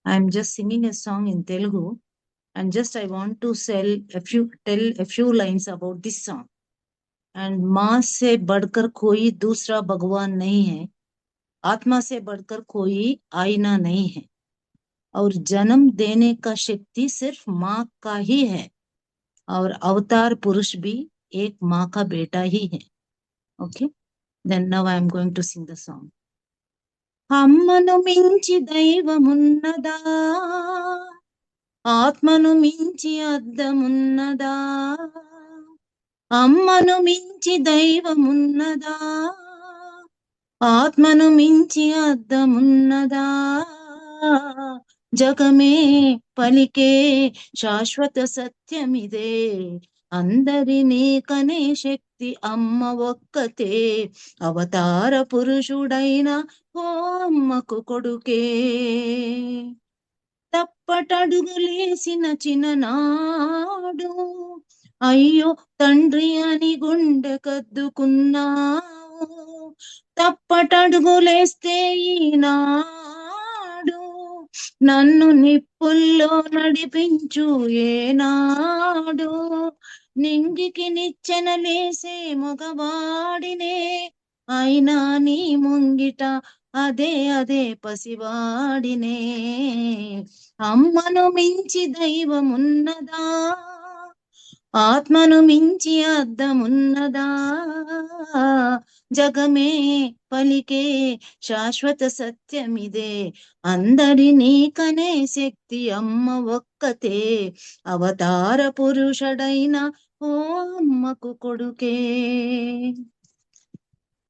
I'm just singing a song in Telugu, and just I want to tell a few lines about this song. And माँ से बढ़कर कोई दूसरा भगवान नहीं है, आत्मा से बढ़कर कोई आईना नहीं है, और जन्म देने का शक्ति सिर्फ माँ का ही है, और अवतार पुरुष भी एक माँ का बेटा ही है. Okay, then now I am going to sing the song. అమ్మను మించి దైవమున్నదా, ఆత్మను మించి అద్దమున్నదా, అమ్మను మించి దైవమున్నదా, ఆత్మను మించి అద్దమున్నదా, జగమే పలికే శాశ్వత సత్యమిదే, అందరినీ కనే శక్తి అమ్మ ఒక్కతే, అవతార పురుషుడైన ఓ అమ్మకు కొడుకే. తప్పటడుగులేసిన చిన్ననాడు అయ్యో తండ్రి అని గుండె కద్దుకున్నావు, తప్పటడుగులేస్తే ఈనాడు నన్ను నిప్పుల్లో నడిపించు ఏనాడు, నింగికి నిచ్చెనలేసే మగవాడినే, అయినా నీ ముంగిట అదే అదే పసివాడినే. అమ్మను మించి దైవమున్నదా, ఆత్మను మించి అద్దమున్నదా, జగమే పలికే శాశ్వత సత్యమిదే, అందరినీ కనే శక్తి అమ్మ ఒక్కతే, అవతార పురుషుడైన ఓ అమ్మకు కొడుకే.